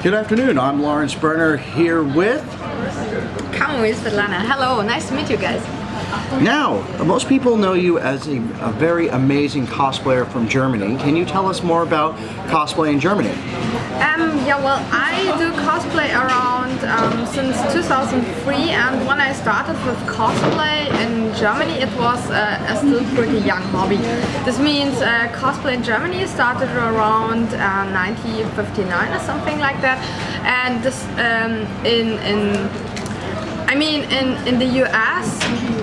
Good afternoon, I'm Lawrence Berner here with Kamui Svetlana. Hello, nice to meet you guys. Now, most people know you as a very amazing cosplayer from Germany. Can you tell us more about cosplay in Germany? Yeah, well, I do cosplay around since 2003, and when I started with cosplay in Germany, it was a still pretty young hobby. This means cosplay in Germany started around 1959 or something like that, and this in the US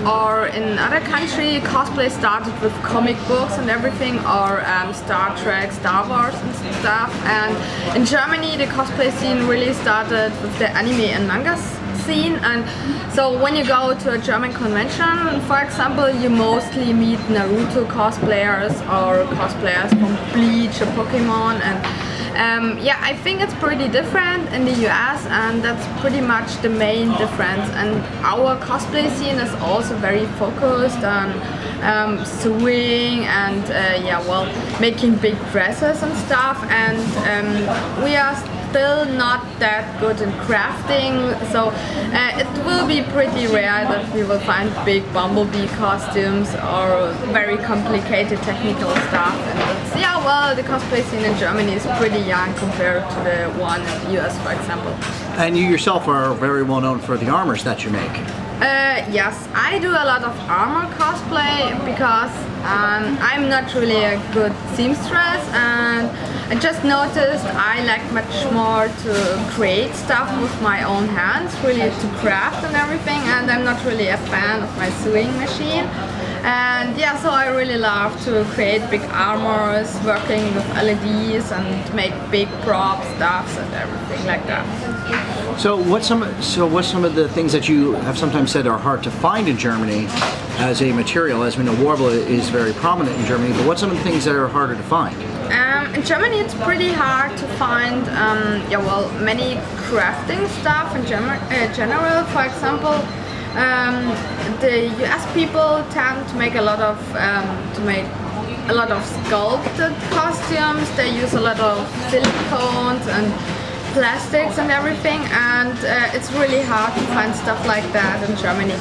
or in other country, cosplay started with comic books and everything, or Star Trek, Star Wars and stuff. And in Germany, the cosplay scene really started with the anime and manga scene. And so when you go to a German convention, for example, you mostly meet Naruto cosplayers or cosplayers from Bleach or Pokemon. And yeah, I think it's pretty different in the US, and that's pretty much the main difference. And our cosplay scene is also very focused on sewing and making big dresses and stuff. And we are still not that good in crafting, so it will be pretty rare that we will find big bumblebee costumes or very complicated technical stuff. And the cosplay scene in Germany is pretty young compared to the one in the US, for example. And you yourself are very well known for the armors that you make. Yes, I do a lot of armor cosplay because I'm not really a good seamstress, and I just noticed I like much more to create stuff with my own hands, really to craft and everything, and I'm not really a fan of my sewing machine. And yeah, so I really love to create big armors, working with LEDs and make big prop stuffs and everything like that. So what's some of the things that you have sometimes said are hard to find in Germany as a material? As we know, warble is very prominent in Germany, but what's some of the things that are harder to find? In Germany, it's pretty hard to find many crafting stuff in general. For example, the US people tend to make a lot of sculpted costumes. They use a lot of silicones and plastics and everything, and it's really hard to find stuff like that in Germany.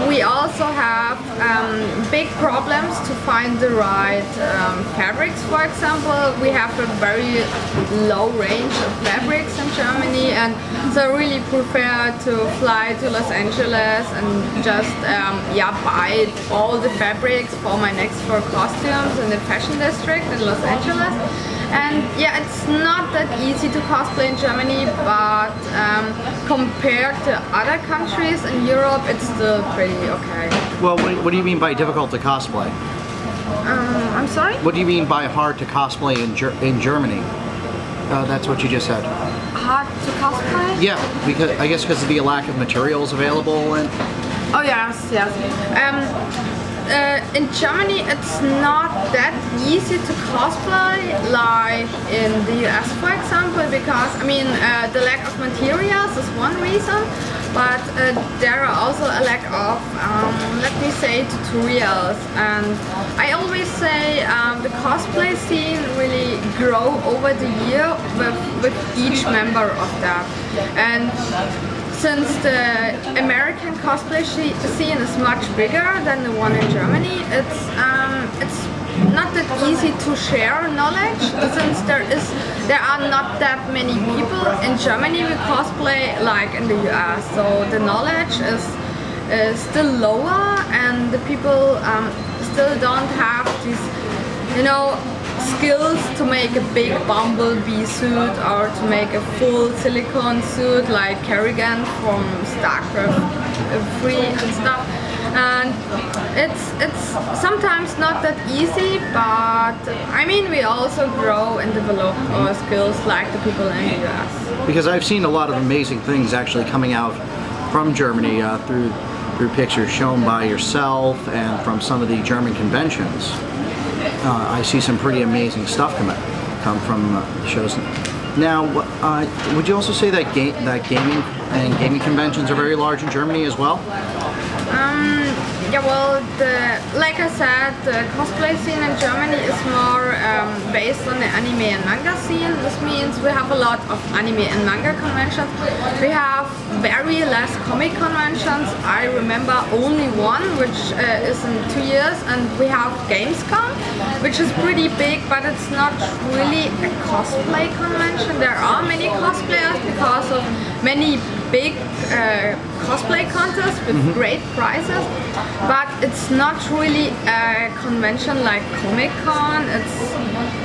We also have big problems to find the right fabrics. For example, we have a very low range of fabrics in Germany, and so I really prefer to fly to Los Angeles and just buy all the fabrics for my next 4 costumes in the fashion district in Los Angeles. And yeah, it's not that easy to cosplay in Germany, but compared to other countries in Europe, it's still pretty okay. Well, what do you mean by difficult to cosplay? I'm sorry? What do you mean by hard to cosplay in Germany? That's what you just said. Hard to cosplay? Yeah, because of the lack of materials available and. Oh yes. In Germany, it's not that easy to cosplay like in the US, for example, because the lack of materials is one reason, but there are also a lack of, let me say, tutorials. And I always say the cosplay scene really grow over the year with each member of that. And since the American cosplay scene is much bigger than the one in Germany, it's not that easy to share knowledge, since there are not that many people in Germany who cosplay like in the US. So the knowledge is still lower, and the people still don't have these, skills to make a big bumblebee suit or to make a full silicone suit like Kerrigan from StarCraft 3 and stuff. And it's sometimes not that easy, but we also grow and develop our skills like the people in the US. Because I've seen a lot of amazing things actually coming out from Germany through pictures shown by yourself and from some of the German conventions. I see some pretty amazing stuff come from shows. Now, would you also say that gaming conventions are very large in Germany as well? Yeah, well, like I said, the cosplay scene in Germany is more based on the anime and manga scene. This means we have a lot of anime and manga conventions. We have very less comic conventions. I remember only one, which is in 2 years, and we have Gamescom, which is pretty big, but it's not really a cosplay convention. There are many cosplayers because of many big cosplay contests with great prizes, but it's not really a convention like Comiccon.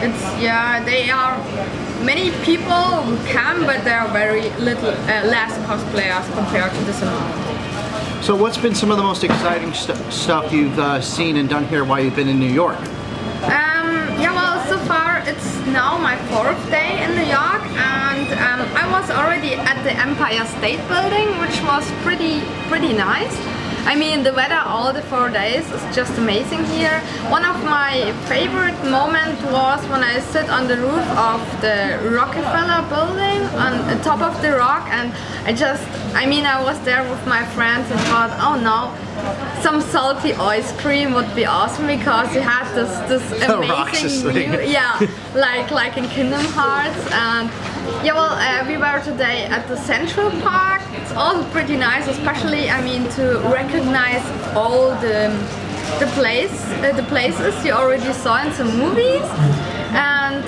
It's yeah, they are many people who come, but there are very little less cosplayers compared to this amount. So what's been some of the most exciting stuff you've seen and done here while you've been in New York? Yeah, well, so far it's now my 4th day in New York, and I was already at the Empire State Building, which was pretty nice. I mean, the weather all the 4 days is just amazing here. One of my favorite moments was when I sit on the roof of the Rockefeller building on the top of the rock, and I was there with my friends and thought, oh no, some salty ice cream would be awesome, because you had this amazing view, yeah, like in Kingdom Hearts. And yeah, well, we were today at the Central Park. It's also pretty nice, especially to recognize all the places you already saw in some movies. And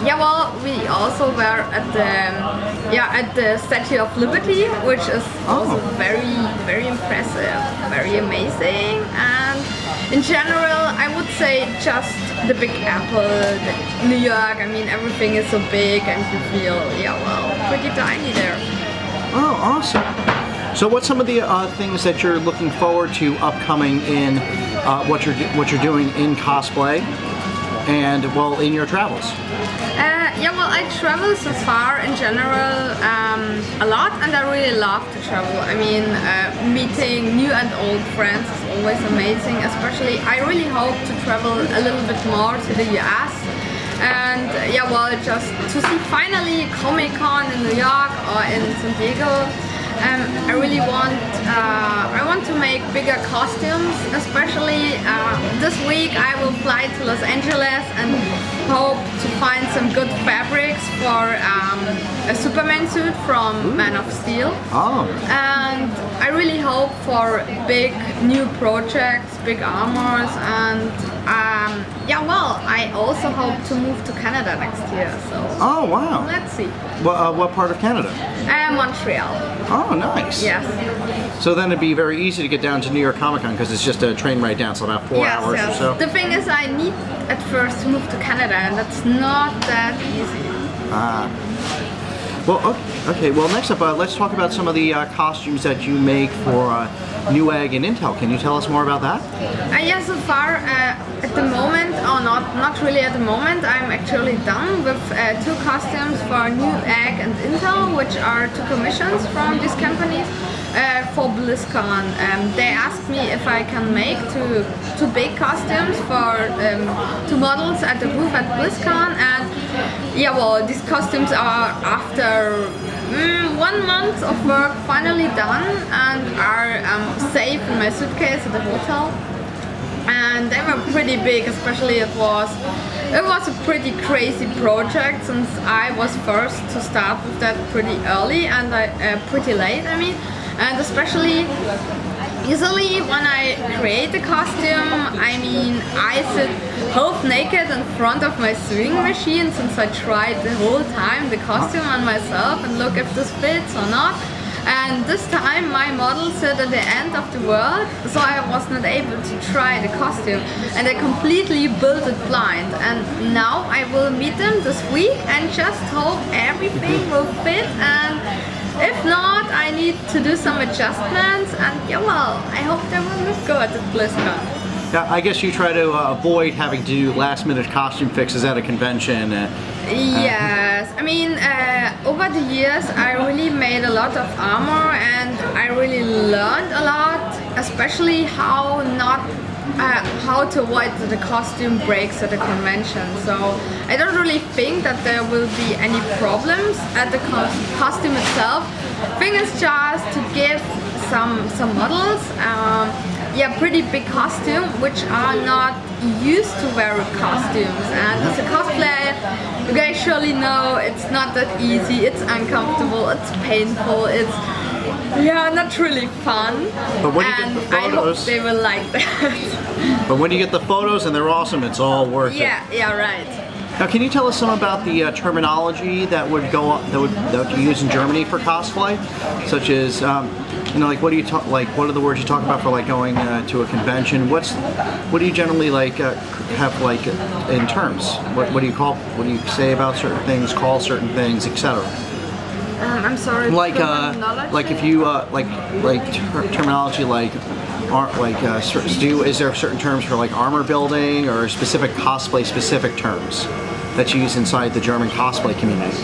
yeah, well, we also were at the Statue of Liberty, which is also very impressive, very amazing. And in general, I would say just the Big Apple, New York. Everything is so big, and you feel pretty tiny there. Oh, awesome. So what's some of the things that you're looking forward to upcoming in what you're doing in cosplay and, well, in your travels? Yeah, well, I travel so far in general a lot, and I really love to travel. Meeting new and old friends is always amazing. Especially, I really hope to travel a little bit more to the US. And yeah, well, just to see finally Comic-Con in New York or in San Diego. I really want to make bigger costumes, especially this week I will fly to Los Angeles and hope to find some good fabrics for a Superman suit from Man of Steel. Oh. And I really hope for big new projects, big armors, and yeah, well, I also hope to move to Canada next year, so oh, wow. Let's see. What part of Canada? Montreal. Oh, nice. Yes. So then it'd be very easy to get down to New York Comic Con, because it's just a train ride down, so about 4 hours or so. The thing is, I need at first to move to Canada, and that's not that easy. Well, okay. Well, next up, let's talk about some of the costumes that you make for Newegg and Intel. Can you tell us more about that? Yeah, so far at the moment, or not really at the moment, I'm actually done with 2 costumes for Newegg and Intel, which are 2 commissions from these companies for BlizzCon. They asked me if I can make two big costumes for 2 models at the booth at BlizzCon, and yeah, well, these costumes are after 1 month of work finally done, and are safe in my suitcase at the hotel. And they were pretty big, especially it was a pretty crazy project, since I was first to start with that pretty early and pretty late, and especially usually when I create a costume, I sit half naked in front of my sewing machine, since I tried the whole time the costume on myself and look if this fits or not. And this time my model sat at the end of the world, so I was not able to try the costume, and I completely built it blind. And now I will meet them this week and just hope everything will fit, and if not, I need to do some adjustments, and yeah, well, I hope they will look good at BlizzCon. Yeah, I guess you try to avoid having to do last-minute costume fixes at a convention. Yes, over the years I really made a lot of armor, and I really learned a lot, especially how to avoid that the costume breaks at a convention. So I don't really think that there will be any problems at the costume itself. The thing is just to give some models. Yeah, pretty big costume, which are not used to wear costumes. And as a cosplayer, you guys surely know it's not that easy. It's uncomfortable. It's painful. It's not really fun. But when you get the I hope photos, they will like that. but when you get the photos and they're awesome, it's all worth it. Yeah, right. Now, can you tell us some about the terminology that would you use in Germany for cosplay, such as like what do you talk like? What are the words you talk about for like going to a convention? What do you generally like have like in terms? What do you call? What do you say about certain things? Call certain things, etc. I'm sorry. Like if you terminology like. Is there certain terms for like armor building or specific cosplay specific terms that you use inside the German cosplay community?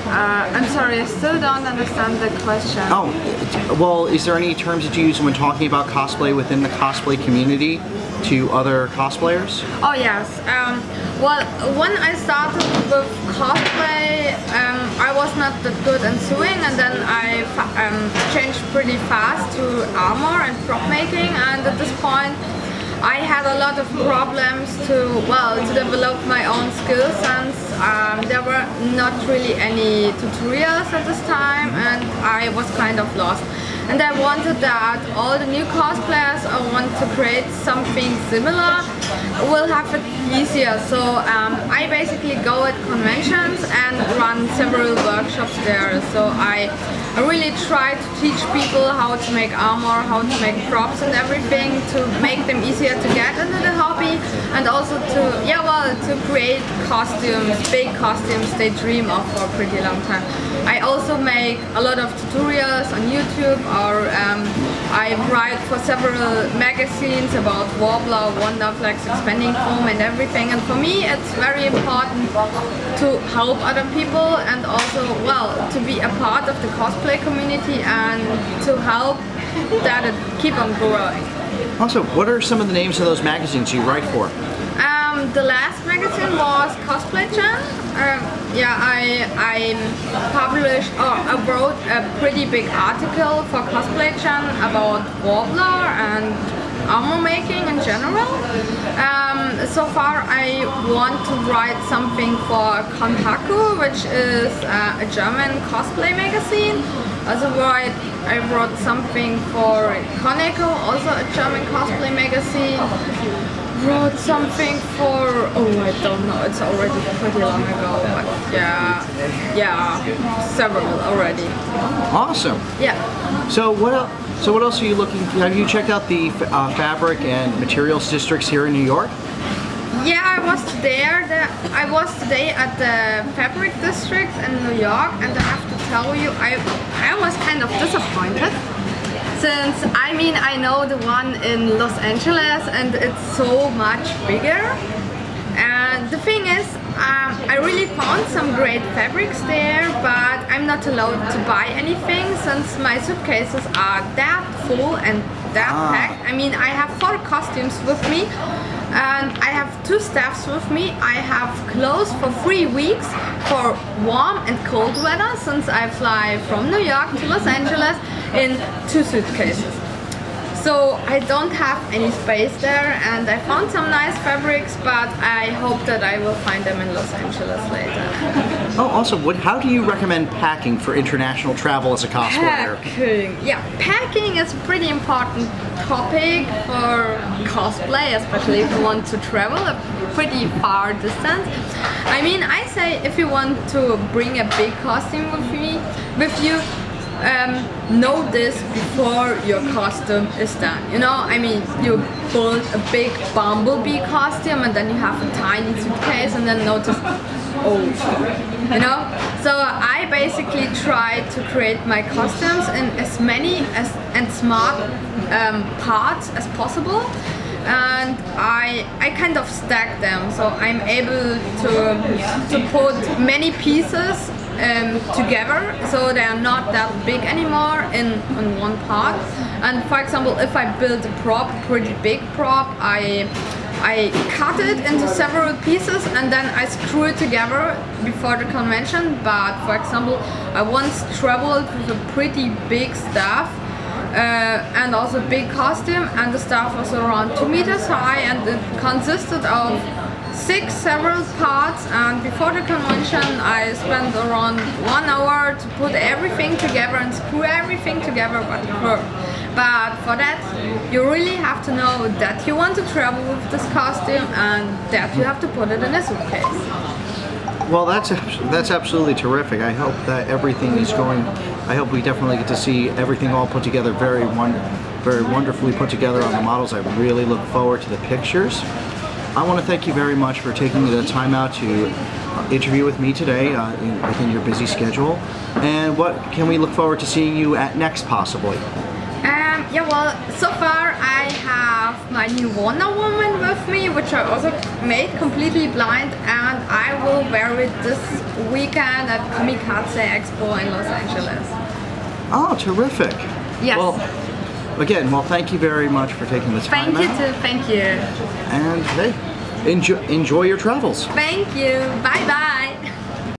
I'm sorry, I still don't understand the question. Oh, well, is there any terms that you use when talking about cosplay within the cosplay community to other cosplayers? Oh yes. Well, when I started with cosplay, I was not that good in sewing, and then I changed pretty fast to armor and prop making, and at this point I had a lot of problems to develop my own skills, since there were not really any tutorials at this time, and I was kind of lost. And I wanted that all the new cosplayers I want to create something similar will have it easier. So I basically go at conventions and run several workshops there. So I really try to teach people how to make armor, how to make props and everything, to make them easier to get into the hobby, and also to create costumes, big costumes they dream of for a pretty long time. I also make a lot of tutorials on YouTube, or I write for several magazines about Warbler, Wonderflex, expanding foam and everything. And for me it's very important to help other people, and also to be a part of the cosplay community and to help that it keep on growing. Also, what are some of the names of those magazines you write for? The last magazine was Cosplay Gen. I published, I wrote a pretty big article for Cosplay Gen about Warbler and armor making in general. So far I want to write something for Kontaku, which is a German cosplay magazine. I wrote something for Comiccon, also a German cosplay magazine. Wrote something for, I don't know, it's already pretty long ago, but several already. Awesome. Yeah. So what else are you looking? Have you checked out the fabric and materials districts here in New York? Yeah, I was there. I was today at the fabric district in New York, and I have to tell you, I was kind of disappointed. Since I know the one in Los Angeles and it's so much bigger. And the thing is, I really found some great fabrics there, but I'm not allowed to buy anything since my suitcases are that full and that packed. I have 4 costumes with me, and I have 2 staffs with me. I have clothes for 3 weeks for warm and cold weather, since I fly from New York to Los Angeles in 2 suitcases. So I don't have any space there, and I found some nice fabrics, but I hope that I will find them in Los Angeles later. Oh, also, how do you recommend packing for international travel as a cosplayer? Packing. Yeah, packing is a pretty important topic for cosplay, especially if you want to travel a pretty far distance. I say if you want to bring a big costume with you, know this before your costume is done. You build a big bumblebee costume and then you have a tiny suitcase and then notice, So I basically try to create my costumes in as many and smart parts as possible. And I kind of stack them, so I'm able to put many pieces together, so they are not that big anymore in one part. And for example, if I build a prop, pretty big prop, I cut it into several pieces and then I screw it together before the convention. But for example, I once traveled with a pretty big staff and also big costume, and the staff was around 2 meters high, and it consisted of 6 several parts. And before the convention I spent around 1 hour to put everything together and screw everything together, but for that you really have to know that you want to travel with this costume and that you have to put it in a suitcase. Well, that's absolutely terrific. I hope that everything is going. I hope we definitely get to see everything all put together, very wonderfully put together on the models. I really look forward to the pictures. I want to thank you very much for taking the time out to interview with me today within your busy schedule. And what can we look forward to seeing you at next, possibly? Yeah, well, so far I have my new Wonder Woman with me, which I also made completely blind, and I will wear it this weekend at Kamui Cosplay Expo in Los Angeles. Oh, terrific. Yes. Well, again, thank you very much for taking the time out. Thank you. And hey, enjoy your travels. Thank you. Bye bye.